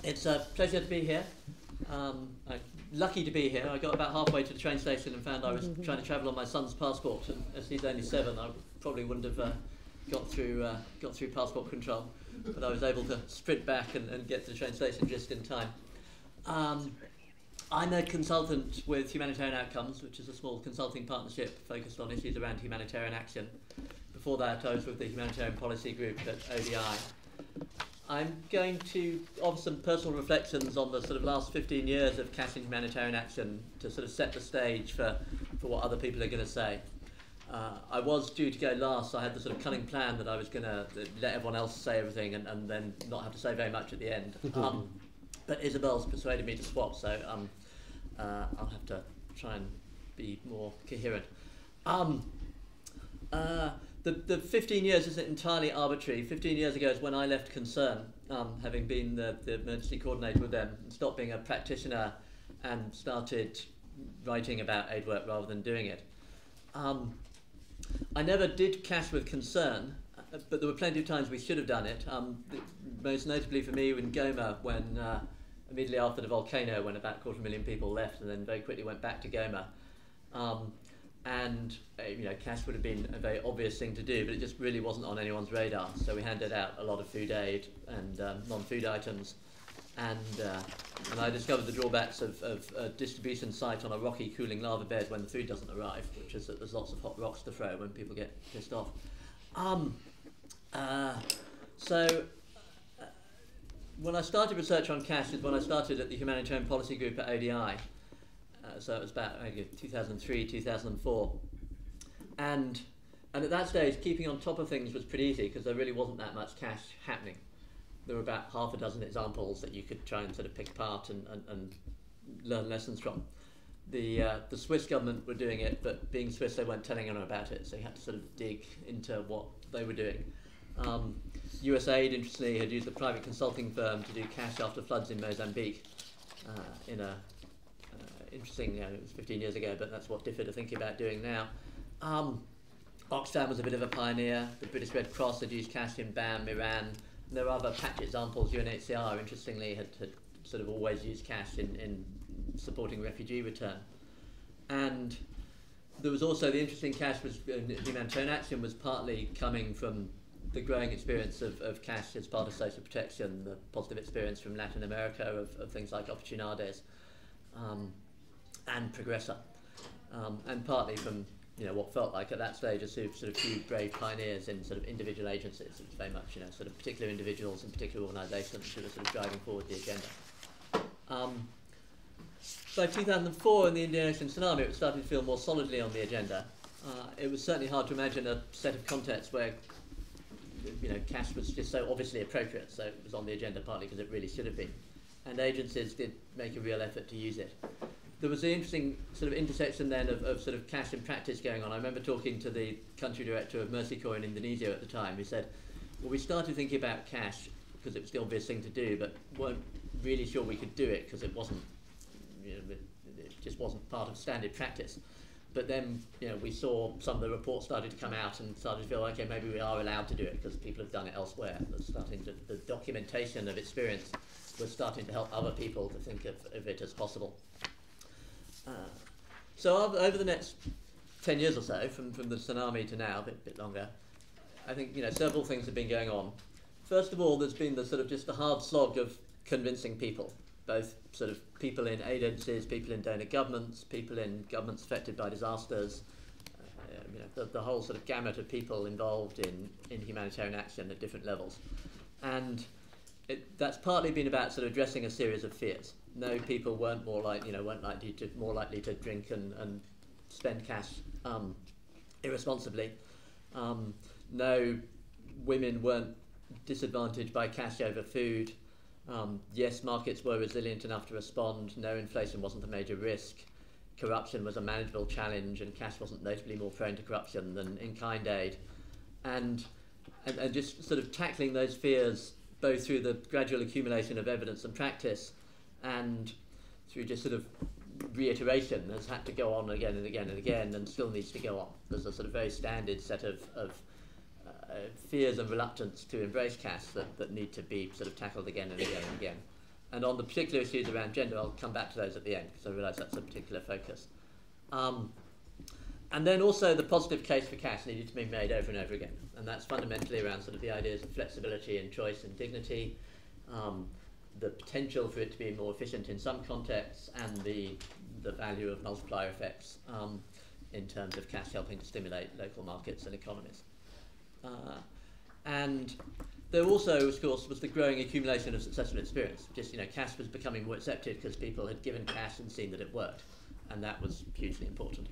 It's a pleasure to be here. I'm lucky to be here. I got about halfway to the train station and found I was trying to travel on my son's passport, and as he's only 7, I probably wouldn't have got through passport control, but I was able to sprint back and get to the train station just in time. I'm a consultant with Humanitarian Outcomes, which is a small consulting partnership focused on issues around humanitarian action. Before that, I was with the Humanitarian Policy Group at ODI. I'm going to offer some personal reflections on the sort of last 15 years of cash in humanitarian action to sort of set the stage for what other people are going to say. I was due to go last, so I had the sort of cunning plan that I was going to let everyone else say everything and then not have to say very much at the end. But Isabel's persuaded me to swap, so I'll have to try and be more coherent. The 15 years isn't entirely arbitrary. 15 years ago is when I left Concern, having been the emergency coordinator with them, and stopped being a practitioner and started writing about aid work rather than doing it. I never did cash with Concern, but there were plenty of times we should have done it. Most notably for me in Goma, when immediately after the volcano, when about 250,000 people left and then very quickly went back to Goma. You know, cash would have been a very obvious thing to do, but it just really wasn't on anyone's radar. So we handed out a lot of food aid and non-food items, and I discovered the drawbacks of a distribution site on a rocky, cooling lava bed when the food doesn't arrive, which is that there's lots of hot rocks to throw when people get pissed off. When I started research on cash is when I started at the Humanitarian Policy Group at ODI. So it was about 2003, 2004. And at that stage, keeping on top of things was pretty easy because there really wasn't that much cash happening. There were about half a dozen examples that you could try and sort of pick apart and learn lessons from. The Swiss government were doing it, but being Swiss, they weren't telling anyone about it, so you had to sort of dig into what they were doing. USAID, interestingly, had used a private consulting firm to do cash after floods in Mozambique in a interesting, you know, it was 15 years ago, but that's what DFID are thinking about doing now. Oxfam was a bit of a pioneer. The British Red Cross had used cash in BAM, Iran. And there are other patch examples. UNHCR, interestingly, had sort of always used cash in supporting refugee return. And there was also the interesting cash was humanitarian action was partly coming from the growing experience of cash as part of social protection, the positive experience from Latin America of things like Oportunidades and Progressa, and partly from what felt like at that stage a sort of few brave pioneers in sort of individual agencies. It's very much sort of particular individuals and particular organisations who were sort of driving forward the agenda. By 2004, in the Indian Ocean tsunami, it started to feel more solidly on the agenda. It was certainly hard to imagine a set of contexts where cash was just so obviously appropriate, so it was on the agenda partly because it really should have been. And agencies did make a real effort to use it. There was an interesting sort of intersection then of sort of cash and practice going on. I remember talking to the country director of Mercy Corps in Indonesia at the time, who said, well, we started thinking about cash because it was the obvious thing to do, but weren't really sure we could do it because it wasn't, it just wasn't part of standard practice. But then, we saw some of the reports started to come out and started to feel, okay, maybe we are allowed to do it because people have done it elsewhere. The documentation of experience was starting to help other people to think of it as possible. So over the next 10 years or so, from the tsunami to now, a bit longer, I think several things have been going on. First of all, there's been the sort of just the hard slog of convincing people, both sort of people in aid agencies, people in donor governments, people in governments affected by disasters, the whole sort of gamut of people involved in humanitarian action at different levels. And that's partly been about sort of addressing a series of fears. No, people weren't more likely to drink and spend cash irresponsibly. No, women weren't disadvantaged by cash over food. Yes, markets were resilient enough to respond. No, inflation wasn't a major risk. Corruption was a manageable challenge, and cash wasn't notably more prone to corruption than in-kind aid. And just sort of tackling those fears both through the gradual accumulation of evidence and practice and through just sort of reiteration has had to go on again and again and again and still needs to go on. There's a sort of very standard set of fears and reluctance to embrace cash that need to be sort of tackled again and again and again. And on the particular issues around gender, I'll come back to those at the end, because I realise that's a particular focus. And then also the positive case for cash needed to be made over and over again. And that's fundamentally around sort of the ideas of flexibility and choice and dignity, the potential for it to be more efficient in some contexts, and the value of multiplier effects in terms of cash helping to stimulate local markets and economies. And there also, of course, was the growing accumulation of successful experience. Just, cash was becoming more accepted because people had given cash and seen that it worked. And that was hugely important.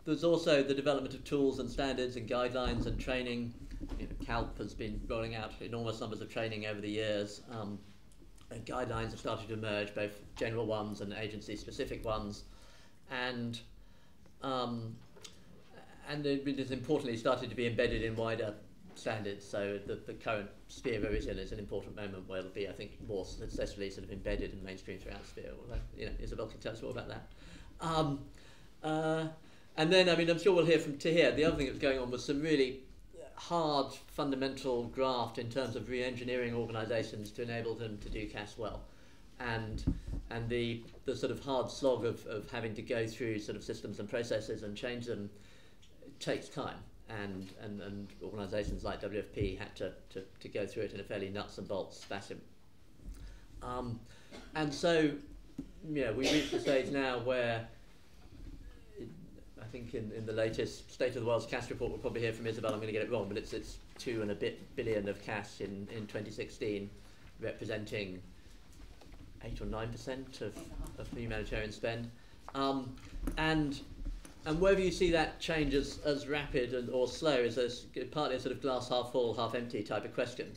There's also the development of tools and standards and guidelines and training. CALP has been rolling out enormous numbers of training over the years. And guidelines have started to emerge, both general ones and agency-specific ones. And it has importantly started to be embedded in wider standards. So the current sphere of Eurasia is an important moment where it'll be, I think, more successfully sort of embedded and mainstream throughout the sphere. Isabel can tell us more about that. And then, I'm sure we'll hear from Tahir. The other thing that was going on was some really hard, fundamental graft in terms of re-engineering organisations to enable them to do cash well. And the sort of hard slog of having to go through sort of systems and processes and change them takes time. And organisations like WFP had to go through it in a fairly nuts and bolts fashion. And so, we reach the stage now where I think in the latest State of the World's Cash report, we'll probably hear from Isabel, I'm going to get it wrong, but it's 2 and a bit billion of cash in 2016, representing 8 or 9% of the humanitarian spend. And whether you see that change as rapid or slow is partly a sort of glass half full, half empty type of question.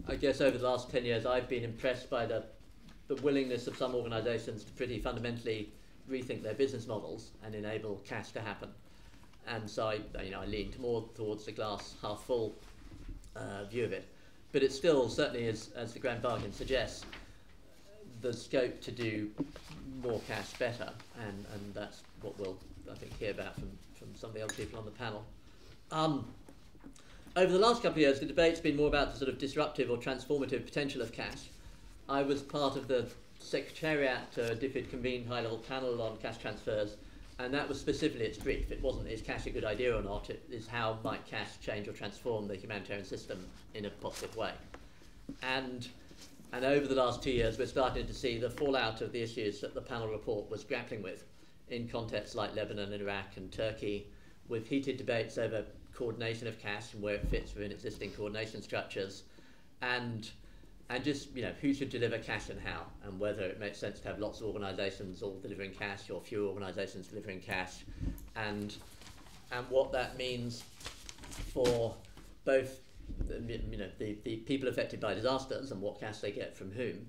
I guess over the last 10 years, I've been impressed by the willingness of some organisations to pretty fundamentally rethink their business models and enable cash to happen. And so I lean more towards the glass half full view of it. But it still certainly is, as the Grand Bargain suggests, the scope to do more cash better, and that's what we'll, I think, hear about from some of the other people on the panel. Over the last couple of years, the debate's been more about the sort of disruptive or transformative potential of cash. I was part of the Secretariat DFID convened high-level panel on cash transfers, and that was specifically its brief. It wasn't, is cash a good idea or not, it is how might cash change or transform the humanitarian system in a positive way. And over the last 2 years, we're starting to see the fallout of the issues that the panel report was grappling with in contexts like Lebanon, Iraq and Turkey, with heated debates over coordination of cash and where it fits within existing coordination structures, and just, who should deliver cash and how, and whether it makes sense to have lots of organisations all delivering cash or fewer organisations delivering cash, and what that means for both the people affected by disasters and what cash they get from whom,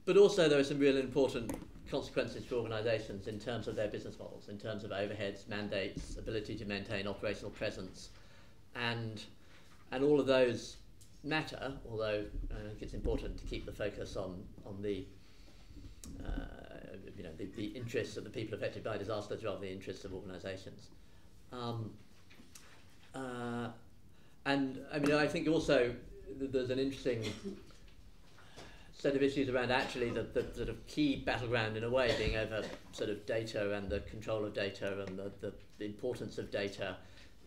but also there are some real important consequences for organisations in terms of their business models, in terms of overheads, mandates, ability to maintain operational presence, and all of those matter, although I think it's important to keep the focus on the the interests of the people affected by disasters rather than the interests of organisations. And I think also there's an interesting set of issues around actually the sort of key battleground in a way being over sort of data and the control of data and the importance of data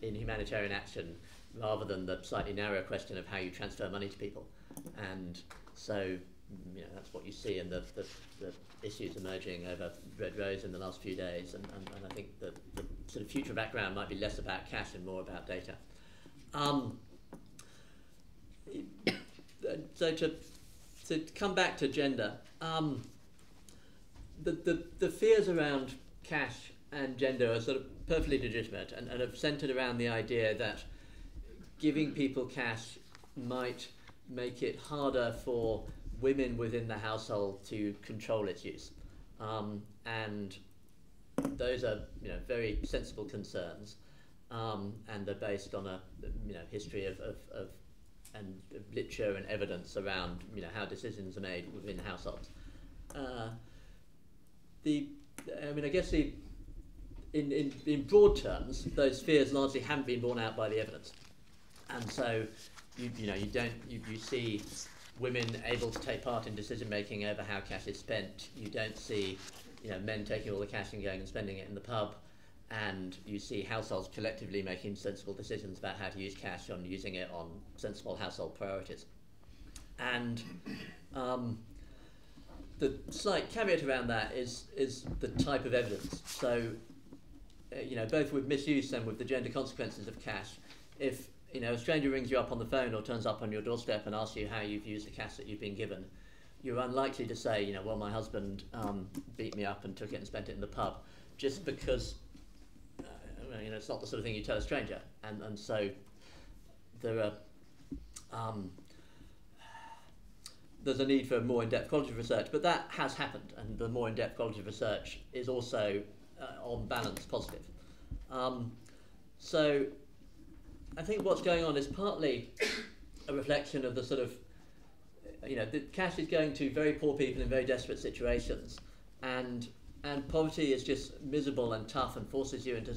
in humanitarian action, rather than the slightly narrower question of how you transfer money to people. And so, that's what you see in the issues emerging over Red Rose in the last few days. And I think the sort of future background might be less about cash and more about data. So to come back to gender, the fears around cash and gender are sort of perfectly legitimate and have centred around the idea that giving people cash might make it harder for women within the household to control its use. And those are very sensible concerns, and they're based on a history of and literature and evidence around how decisions are made within households. I guess in broad terms, those fears largely haven't been borne out by the evidence. And so you see women able to take part in decision making over how cash is spent. You don't see, men taking all the cash and going and spending it in the pub, and you see households collectively making sensible decisions about how to use cash on using it on sensible household priorities. And the slight caveat around that is the type of evidence. So, both with misuse and with the gender consequences of cash, if a stranger rings you up on the phone or turns up on your doorstep and asks you how you've used the cash that you've been given, you're unlikely to say, well, my husband beat me up and took it and spent it in the pub, just because it's not the sort of thing you tell a stranger. And so there are there's a need for more in-depth qualitative research, but that has happened, and the more in-depth qualitative research is also, on balance, positive. So I think what's going on is partly a reflection of the sort of, the cash is going to very poor people in very desperate situations, and poverty is just miserable and tough and forces you into a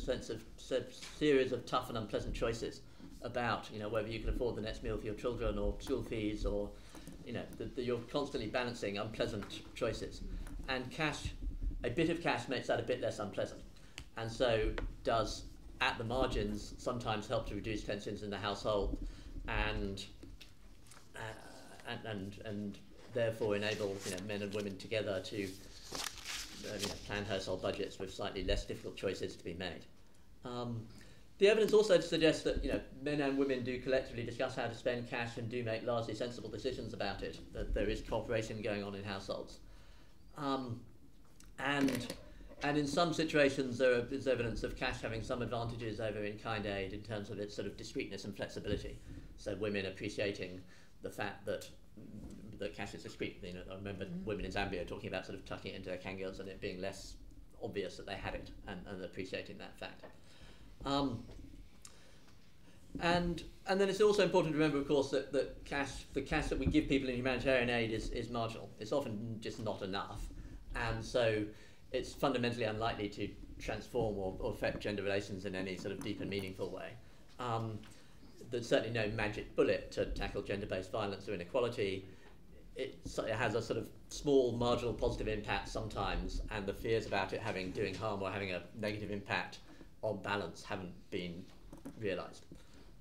series of tough and unpleasant choices about, whether you can afford the next meal for your children or school fees, or you're constantly balancing unpleasant choices, and cash, a bit of cash makes that a bit less unpleasant, and so does at the margins sometimes help to reduce tensions in the household, and therefore enable men and women together to plan household budgets with slightly less difficult choices to be made. The evidence also suggests that men and women do collectively discuss how to spend cash and do make largely sensible decisions about it, that there is cooperation going on in households. And in some situations there is evidence of cash having some advantages over in-kind aid in terms of its sort of discreteness and flexibility. So women appreciating the fact that cash is discreet. I remember women in Zambia talking about sort of tucking it into their kangos and it being less obvious that they had it, and appreciating that fact. And then it's also important to remember, of course, that the cash that we give people in humanitarian aid is marginal. It's often just not enough, and so it's fundamentally unlikely to transform or affect gender relations in any sort of deep and meaningful way. There's certainly no magic bullet to tackle gender-based violence or inequality. It has a sort of small marginal positive impact sometimes, and the fears about it doing harm or having a negative impact on balance haven't been realised.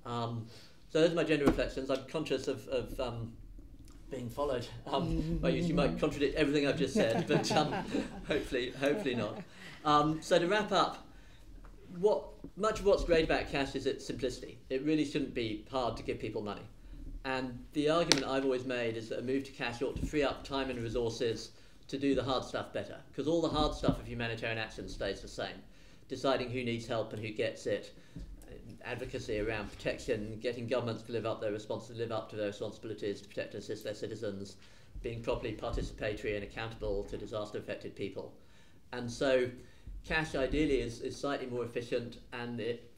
So those are my gender reflections. I'm conscious of being followed by you. You might contradict everything I've just said, but hopefully not. So to wrap up, much of what's great about cash is its simplicity. It really shouldn't be hard to give people money. And the argument I've always made is that a move to cash ought to free up time and resources to do the hard stuff better, because all the hard stuff of humanitarian action stays the same. Deciding who needs help and who gets it, advocacy around protection, getting governments to live up to their responsibilities to protect and assist their citizens, being properly participatory and accountable to disaster-affected people. And so cash ideally is slightly more efficient, and it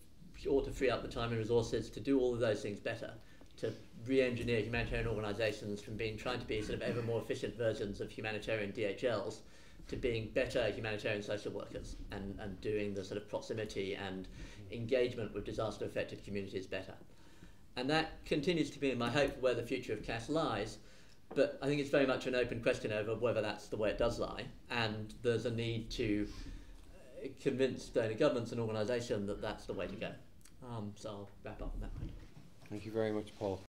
ought to free up the time and resources to do all of those things better, to re-engineer humanitarian organisations from trying to be sort of ever more efficient versions of humanitarian DHLs to being better humanitarian social workers, and doing the sort of proximity and engagement with disaster-affected communities better. And that continues to be my hope for where the future of cash lies, but I think it's very much an open question over whether that's the way it does lie, and there's a need to convince donor governments and organisations that that's the way to go. So I'll wrap up on that point. Thank you very much, Paul.